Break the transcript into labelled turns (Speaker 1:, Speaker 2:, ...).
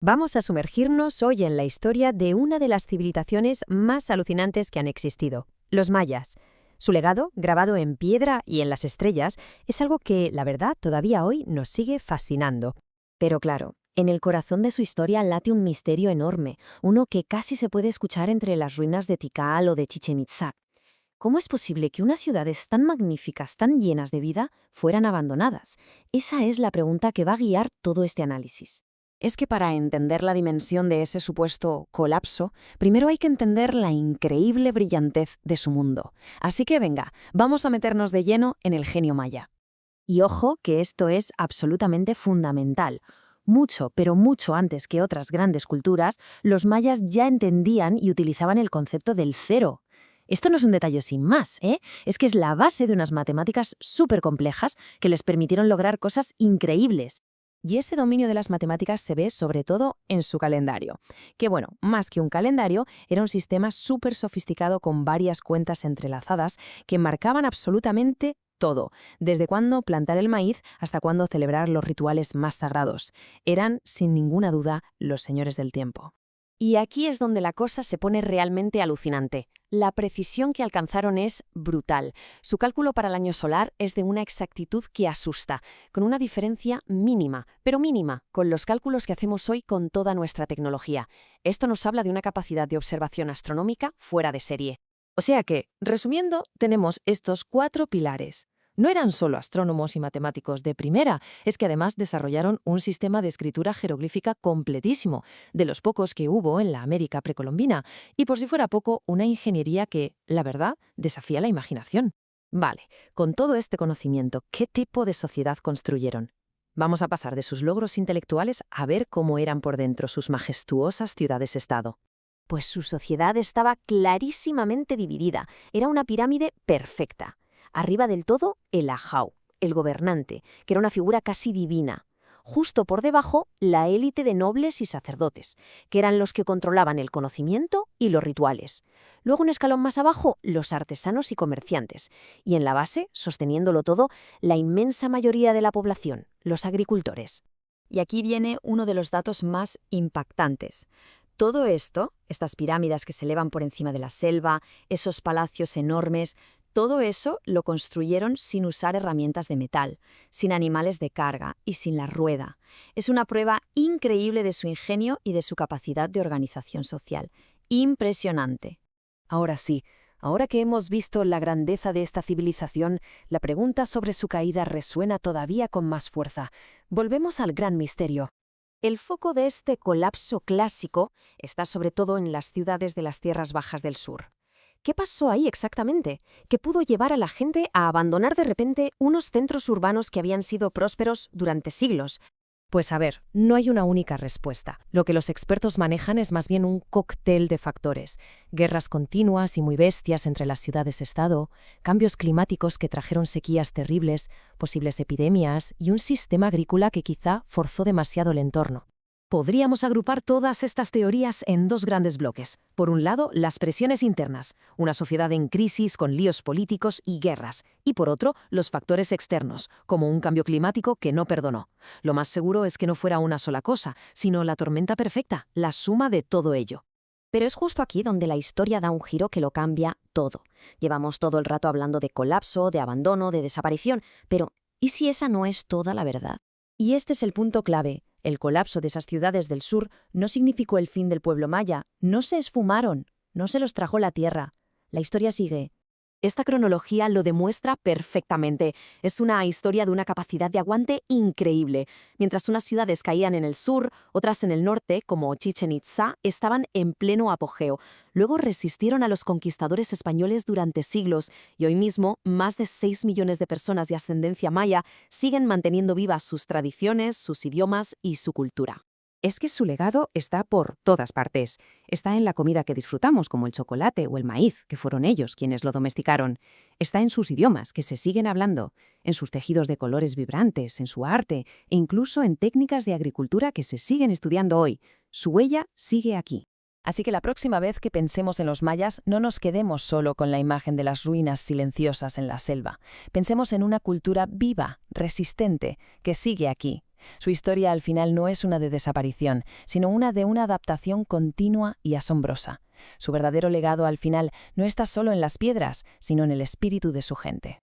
Speaker 1: Vamos a sumergirnos hoy en la historia de una de las civilizaciones más alucinantes que han existido, los mayas. Su legado, grabado en piedra y en las estrellas, es algo que, la verdad, todavía hoy nos sigue fascinando. Pero claro, en el corazón de su historia late un misterio enorme, uno que casi se puede escuchar entre las ruinas de Tikal o de Chichén Itzá. ¿Cómo es posible que unas ciudades tan magníficas, tan llenas de vida, fueran abandonadas? Esa es la pregunta que va a guiar todo este análisis. Es que para entender la dimensión de ese supuesto colapso, primero hay que entender la increíble brillantez de su mundo. Así que venga, vamos a meternos de lleno en el genio maya. Y ojo que esto es absolutamente fundamental. Mucho, pero mucho antes que otras grandes culturas, los mayas ya entendían y utilizaban el concepto del cero. Esto no es un detalle sin más, ¿eh? Es que es la base de unas matemáticas súper complejas que les permitieron lograr cosas increíbles. Y ese dominio de las matemáticas se ve sobre todo en su calendario, que bueno, más que un calendario, era un sistema súper sofisticado con varias cuentas entrelazadas que marcaban absolutamente todo, desde cuándo plantar el maíz hasta cuándo celebrar los rituales más sagrados. Eran, sin ninguna duda, los señores del tiempo. Y aquí es donde la cosa se pone realmente alucinante. La precisión que alcanzaron es brutal. Su cálculo para el año solar es de una exactitud que asusta, con una diferencia mínima, pero mínima, con los cálculos que hacemos hoy con toda nuestra tecnología. Esto nos habla de una capacidad de observación astronómica fuera de serie. O sea que, resumiendo, tenemos estos 4 pilares. No eran solo astrónomos y matemáticos de primera, es que además desarrollaron un sistema de escritura jeroglífica completísimo, de los pocos que hubo en la América precolombina, y por si fuera poco, una ingeniería que, la verdad, desafía la imaginación. Vale, con todo este conocimiento, ¿qué tipo de sociedad construyeron? Vamos a pasar de sus logros intelectuales a ver cómo eran por dentro sus majestuosas ciudades-estado. Pues su sociedad estaba clarísimamente dividida, era una pirámide perfecta. Arriba del todo, el Ajau, el gobernante, que era una figura casi divina. Justo por debajo, la élite de nobles y sacerdotes, que eran los que controlaban el conocimiento y los rituales. Luego, un escalón más abajo, los artesanos y comerciantes. Y en la base, sosteniéndolo todo, la inmensa mayoría de la población, los agricultores. Y aquí viene uno de los datos más impactantes. Todo esto, estas pirámides que se elevan por encima de la selva, esos palacios enormes, todo eso lo construyeron sin usar herramientas de metal, sin animales de carga y sin la rueda. Es una prueba increíble de su ingenio y de su capacidad de organización social. Impresionante. Ahora sí, ahora que hemos visto la grandeza de esta civilización, la pregunta sobre su caída resuena todavía con más fuerza. Volvemos al gran misterio. El foco de este colapso clásico está sobre todo en las ciudades de las tierras bajas del sur. ¿Qué pasó ahí exactamente? ¿Qué pudo llevar a la gente a abandonar de repente unos centros urbanos que habían sido prósperos durante siglos? Pues a ver, no hay una única respuesta. Lo que los expertos manejan es más bien un cóctel de factores. Guerras continuas y muy bestias entre las ciudades-estado, cambios climáticos que trajeron sequías terribles, posibles epidemias y un sistema agrícola que quizá forzó demasiado el entorno. Podríamos agrupar todas estas teorías en 2 grandes bloques. Por un lado, las presiones internas, una sociedad en crisis con líos políticos y guerras. Y por otro, los factores externos, como un cambio climático que no perdonó. Lo más seguro es que no fuera una sola cosa, sino la tormenta perfecta, la suma de todo ello. Pero es justo aquí donde la historia da un giro que lo cambia todo. Llevamos todo el rato hablando de colapso, de abandono, de desaparición, pero ¿y si esa no es toda la verdad? Y este es el punto clave. El colapso de esas ciudades del sur no significó el fin del pueblo maya, no se esfumaron, no se los trajo la tierra. La historia sigue. Esta cronología lo demuestra perfectamente. Es una historia de una capacidad de aguante increíble. Mientras unas ciudades caían en el sur, otras en el norte, como Chichén Itzá, estaban en pleno apogeo. Luego resistieron a los conquistadores españoles durante siglos y hoy mismo más de 6 millones de personas de ascendencia maya siguen manteniendo vivas sus tradiciones, sus idiomas y su cultura. Es que su legado está por todas partes. Está en la comida que disfrutamos, como el chocolate o el maíz, que fueron ellos quienes lo domesticaron. Está en sus idiomas, que se siguen hablando, en sus tejidos de colores vibrantes, en su arte e incluso en técnicas de agricultura que se siguen estudiando hoy. Su huella sigue aquí.
Speaker 2: Así que la próxima vez que pensemos en los mayas, no nos quedemos solo con la imagen de las ruinas silenciosas en la selva. Pensemos en una cultura viva, resistente, que sigue aquí. Su historia al final no es una de desaparición, sino una de una adaptación continua y asombrosa. Su verdadero legado al final no está solo en las piedras, sino en el espíritu de su gente.